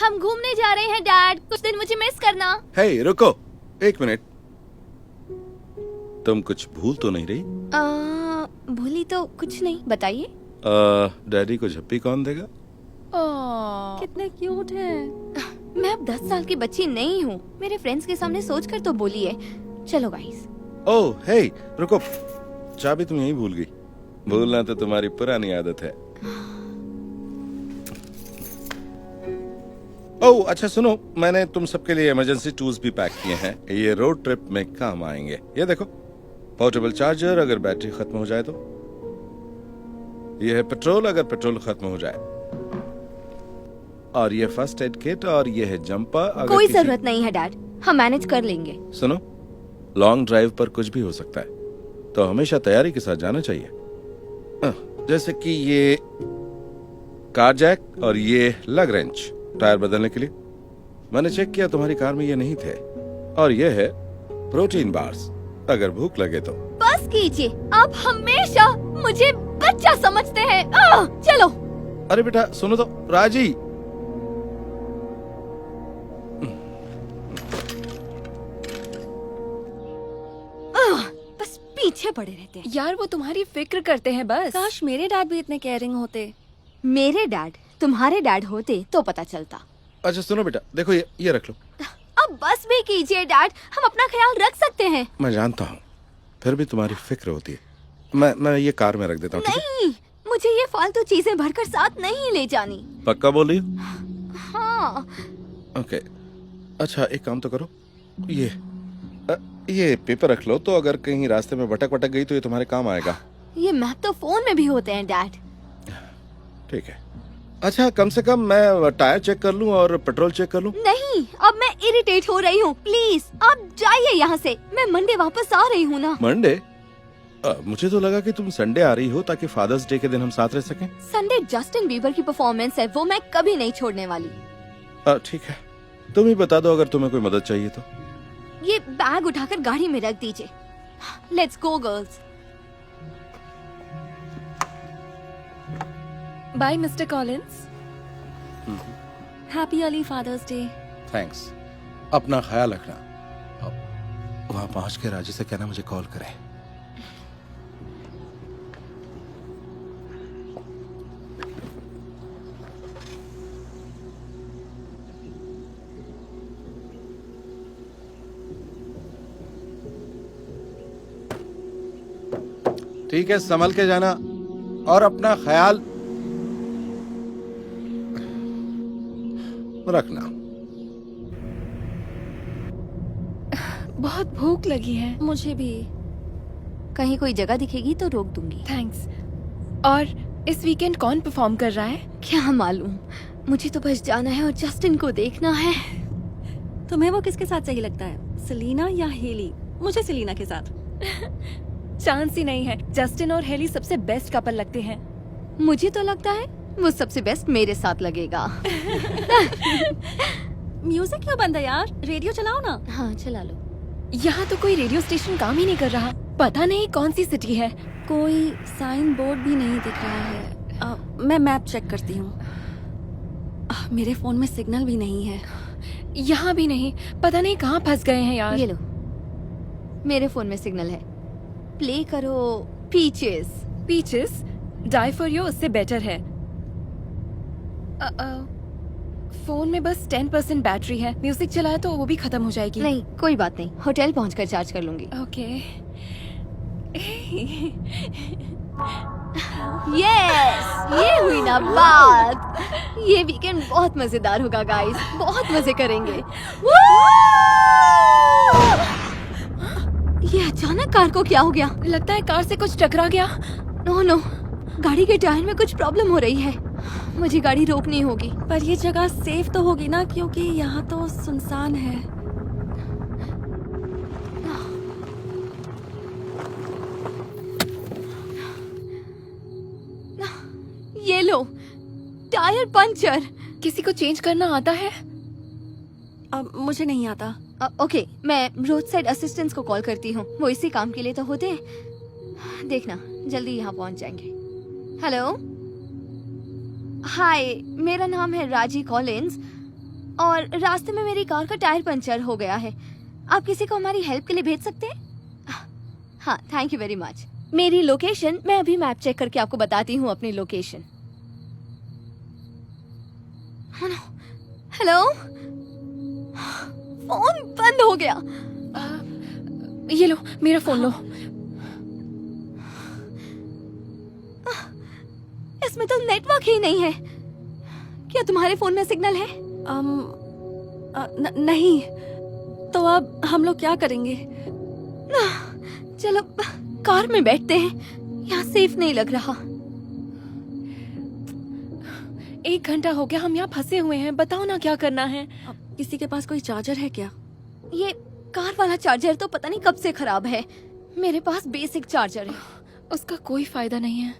हम घूमने जा रहे हैं डैड, कुछ दिन मुझे मिस करना। हे रुको, एक मिनट। तुम कुछ भूल तो नहीं रही? भूली तो कुछ नहीं, बताइए। डैडी को झप्पी कौन देगा? कितने क्यूट हैं। मैं अब 10 साल की बच्ची नहीं हूँ, मेरे फ्रेंड्स के सामने सोचकर तो बोलिए। चलो गाइस। ओह हे रुको, चाबी तुम यहीं भूल गई। भूलना तो तुम्हारी पुरानी आदत है। ओह अच्छा सुनो, मैंने तुम सबके लिए इमरजेंसी टूल्स भी पैक किए हैं, ये रोड ट्रिप में काम आएंगे। ये देखो, पोर्टेबल चार्जर अगर बैटरी खत्म हो जाए तो, ये है पेट्रोल अगर पेट्रोल खत्म हो जाए, और ये फर्स्ट एड किट, और ये है जंपर अगर कोई जरूरत नहीं है डैड, हम मैनेज कर लेंगे। सुनो, लॉन्ग ड्राइव पर कुछ भी हो सकता है, तो हमेशा तैयारी के साथ जाना चाहिए। जैसे कि ये कार जैक और ये लग रेंच टायर बदलने के लिए। मैंने चेक किया, तुम्हारी कार में ये नहीं थे। और ये है प्रोटीन बार्स, अगर भूख लगे तो। बस कीजिए, आप हमेशा मुझे बच्चा समझते हैं। चलो। अरे बेटा सुनो तो, राजी। बस पीछे पड़े रहते हैं। यार वो तुम्हारी फिक्र करते हैं बस। काश मेरे डैड भी इतने केयरिंग होते। मेरे डैड तुम्हारे डैड होते तो पता चलता। अच्छा सुनो बेटा, देखो ये रख लो। अब बस भी कीजिए डैड, हम अपना ख्याल रख सकते हैं। मैं जानता हूँ, फिर भी तुम्हारी फिक्र होती है। मैं ये कार में रख देता हूँ। नहीं, मुझे ये फालतू चीजें भरकर साथ नहीं ले जानी। पक्का बोल रही हो? हाँ। ओके, अच्छा एक काम तो करो, ये पेपर रख लो, तो अगर कहीं रास्ते में भटक गई तो ये तुम्हारे काम आएगा। ये मैप तो फोन में भी होते हैं डैड। ठीक है। अच्छा कम से कम मैं टायर चेक कर लूं और पेट्रोल चेक कर लूं? नहीं, अब मैं इरिटेट हो रही हूँ। प्लीज आप जाइए यहाँ से, मैं मंडे वापस आ रही हूँ ना। मंडे? मुझे तो लगा कि तुम संडे आ रही हो ताकि फादर्स डे के दिन हम साथ रह सकें। संडे जस्टिन बीबर की परफॉर्मेंस है, वो मैं कभी नहीं छोड़ने वाली। ठीक है, तुम ही बता दो अगर तुम्हें कोई मदद चाहिए तो। ये बैग उठाकर गाड़ी में रख दीजिए। Let's go girls. Bye mister Collins. Happy early father's day. Thanks. अपना ख्याल रखना। वहां पहुंच के राजी से कहना मुझे कॉल करे। ठीक है, संभल के जाना और अपना ख्याल रखना। बहुत भूख लगी है। मुझे भी। कहीं कोई जगह दिखेगी तो रोक दूंगी। थैंक्स। और इस वीकेंड कौन परफॉर्म कर रहा है? क्या मालूम, मुझे तो बस जाना है और जस्टिन को देखना है। तुम्हें वो किसके साथ सही लगता है, सेलिना या हेली? मुझे सेलिना के साथ। चांस ही नहीं है, जस्टिन और हेली सबसे बेस्ट कपल लगते हैं। मुझे तो लगता है वो सबसे बेस्ट मेरे साथ लगेगा। म्यूजिक क्यों बंद है यार, रेडियो चलाओ ना। हाँ चला लो। यहाँ तो कोई रेडियो स्टेशन काम ही नहीं कर रहा। पता नहीं कौन सी सिटी है। कोई साइन बोर्ड भी नहीं दिख रहा है। मैं मैप चेक करती हूँ। मेरे फोन में सिग्नल भी नहीं है। यहाँ भी नहीं, पता नहीं कहाँ फंस गए हैं यार। ये लो, मेरे फोन में सिग्नल है। प्ले करो peaches. Peaches? Die for you उससे बेटर है। फोन में बस 10% बैटरी है, म्यूजिक चलाया तो वो भी खत्म हो जाएगी। नहीं कोई बात नहीं, होटल पहुंचकर चार्ज कर लूंगी। ओके। यस, ये हुई ना बात। ये वीकेंड बहुत मजेदार होगा गाइस, बहुत मजे करेंगे। ये अचानक कार को क्या हो गया? लगता है कार से कुछ टकरा गया। नो, गाड़ी के टायर में कुछ प्रॉब्लम हो रही है। मुझे गाड़ी रोकनी होगी। पर ये जगह सेफ तो होगी ना, क्योंकि यहाँ तो सुनसान है। ये लो, टायर पंचर। किसी को चेंज करना आता है? अब मुझे नहीं आता। ओके, मैं रोड साइड असिस्टेंट्स को कॉल करती हूँ, वो इसी काम के लिए तो होते हैं। देखना जल्दी यहाँ पहुँच जाएंगे। हेलो, हाय, मेरा नाम है राजी कॉलिंस। और रास्ते में मेरी कार का टायर पंचर हो गया है। आप किसी को हमारी हेल्प के लिए भेज सकते हैं? हाँ, थैंक यू वेरी मच। मेरी लोकेशन मैं अभी मैप चेक करके आपको बताती हूँ अपनी लोकेशन। हेलो, फोन बंद हो गया। ये लो, मेरा फोन लो। इसमें तो नेटवर्क ही नहीं है। क्या तुम्हारे फोन में सिग्नल है? नहीं। तो अब हम लोग क्या करेंगे? चलो कार में बैठते हैं, यहाँ सेफ नहीं लग रहा। 1 घंटा हो गया हम यहाँ फंसे हुए हैं, बताओ ना क्या करना है। अब किसी के पास कोई चार्जर है क्या? ये कार वाला चार्जर तो पता नहीं कब से खराब है। मेरे पास बेसिक चार्जर है। उसका कोई फायदा नहीं है।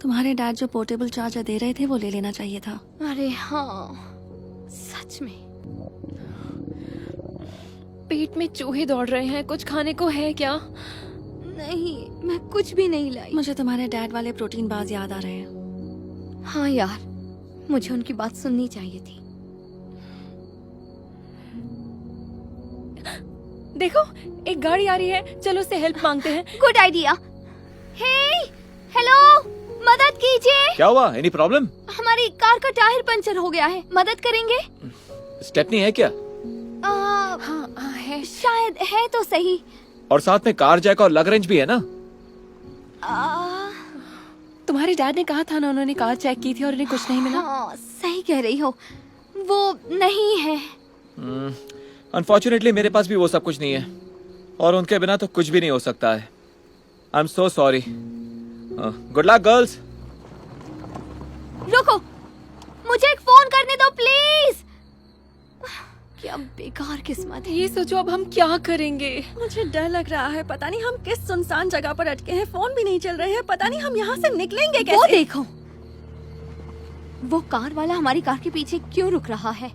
तुम्हारे डैड जो पोर्टेबल चार्जर दे रहे थे वो ले लेना चाहिए था। अरे हाँ, सच में। पेट में चूहे दौड़ रहे हैं, कुछ खाने को है क्या? नहीं, मैं कुछ भी नहीं लाई। मुझे तुम्हारे डैड वाले प्रोटीन बार्स याद आ रहे हैं। हाँ यार, मुझे उनकी बात सुननी चाहिए थी। देखो, एक गाड़ी आ रही है, चलो उससे हेल्प मांगते हैं। Good idea. हे, हेलो, मदद कीजिए। क्या हुआ? Any problem? हमारी कार का टायर पंचर हो गया है, मदद करेंगे? स्टेपनी है क्या? हाँ है। शायद है तो सही। और साथ में कार जैक और लग रेंज भी है ना? तुम्हारे डैड ने कहा था ना, उन्होंने कार चेक की थी और उन्हें कुछ नहीं मिला। हाँ, सही कह रही हो, वो नहीं है। अनफॉर्चुनेटली मेरे पास भी वो सब कुछ नहीं है, और उनके बिना तो कुछ भी नहीं हो सकता है। I am so sorry. Good luck girls. रुको, मुझे एक फोन करने दो प्लीज। क्या बेकार किस्मत है। ये सोचो अब हम क्या करेंगे। मुझे डर लग रहा है, पता नहीं हम किस सुनसान जगह पर अटके हैं। फोन भी नहीं चल रहे हैं, पता नहीं हम यहाँ से निकलेंगे कैसे। वो देखो, वो कार वाला हमारी कार के पीछे क्यों रुक रहा है?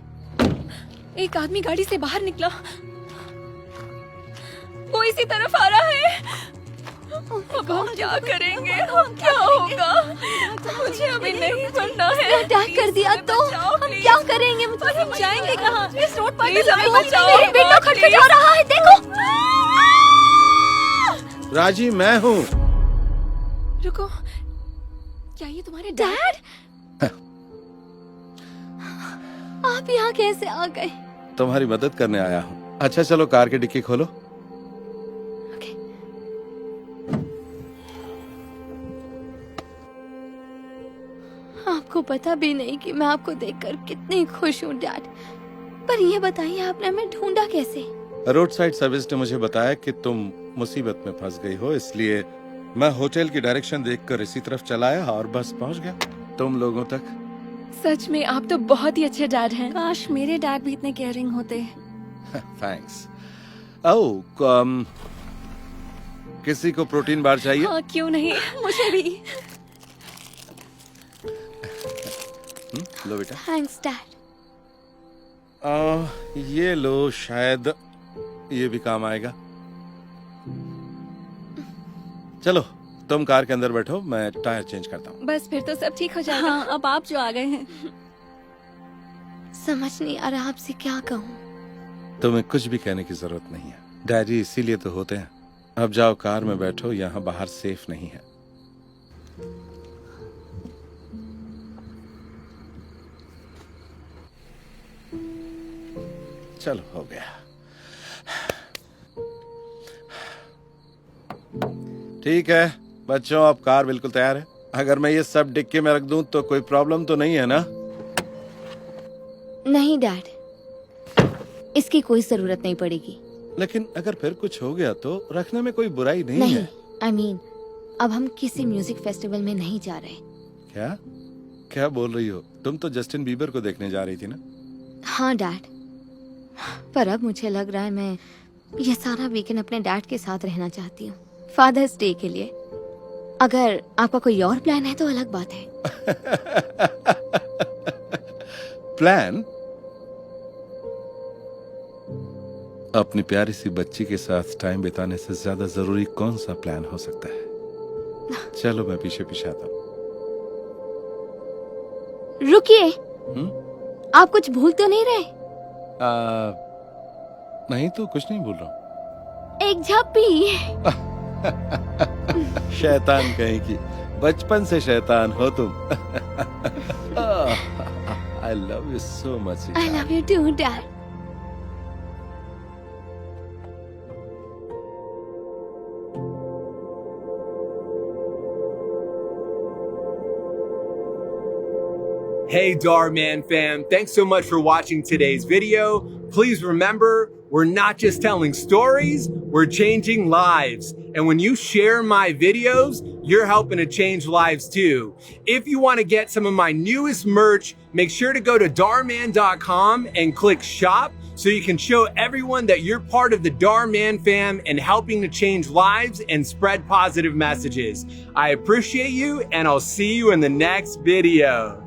एक आदमी गाड़ी से बाहर निकला, वो इसी तरफ आ रहा है। अब हम क्या करेंगे? हम क्या होगा? मुझे अभी नहीं बनना है। अटैक कर दिया तो हम क्या करेंगे? और हम जाएंगे कहाँ? इस रोड पर प्लीज हमें बचाओ। मेरी विंडो खटखटा रहा है, देखो। राजी मैं हूँ। रुको, क्या ये तुम्हारे डैड? आप यहाँ कैसे आ गए? तुम्हारी मदद करने आया हूँ। अच्छा चलो कार की डिक्की खोलो। आपको पता भी नहीं कि मैं आपको देखकर कितनी खुश हूँ डैड। पर ये बताइए, आपने हमें ढूंढा कैसे? रोड साइड सर्विस ने मुझे बताया कि तुम मुसीबत में फंस गई हो, इसलिए मैं होटल की डायरेक्शन देखकर इसी तरफ चला आया और बस पहुंच गया तुम लोगों तक। सच में आप तो बहुत ही अच्छे डैड हैं। काश मेरे डैड भी इतने केयरिंग होते। थैंक्स। किसी को प्रोटीन बार चाहिए? हाँ, क्यों नहीं। मुझे भी। लो बेटा। Thanks dad. ये लो, शायद ये भी काम आएगा। चलो तुम कार के अंदर बैठो, मैं टायर चेंज करता हूँ। बस फिर तो सब ठीक हो जाएगा। हाँ, अब आप जो आ गए हैं। समझ नहीं आ रहा आपसे क्या कहूँ। तुम्हें कुछ भी कहने की जरूरत नहीं है, डैडी इसीलिए तो होते हैं। अब जाओ कार में बैठो, यहाँ बाहर सेफ नहीं है। चलो हो गया। ठीक है बच्चों, अब कार बिल्कुल तैयार है। अगर मैं ये सब डिक्की में रख दूं तो कोई प्रॉब्लम तो नहीं है ना? नहीं डैड, इसकी कोई जरूरत नहीं पड़ेगी। लेकिन अगर फिर कुछ हो गया तो रखने में कोई बुराई नहीं है। आई मीन, अब हम किसी म्यूजिक फेस्टिवल में नहीं जा रहे। क्या क्या बोल रही हो? तुम तो जस्टिन बीबर को देखने जा रही थी ना? हाँ डैड, पर अब मुझे लग रहा है मैं ये सारा वीकेंड अपने डैड के साथ रहना चाहती हूँ, फादर्स डे के लिए। अगर आपका कोई और प्लान है तो अलग बात है। प्लान? अपनी प्यारी सी बच्ची के साथ टाइम बिताने से ज्यादा जरूरी कौन सा प्लान हो सकता है? चलो मैं पीछे पीछे आता हूँ। रुकिए, आप कुछ भूल तो नहीं रहे? नहीं तो कुछ नहीं बोल रहा हूँ। एक झप्पी। शैतान कहीं की, बचपन से शैतान हो तुम। I love you so much. I love you too dad. Hey Darman fam, thanks so much for watching today's video. Please remember, we're not just telling stories, we're changing lives. And when you share my videos, you're helping to change lives too. If you want to get some of my newest merch, make sure to go to darman.com and click shop so you can show everyone that you're part of the Darman fam and helping to change lives and spread positive messages. I appreciate you and I'll see you in the next video.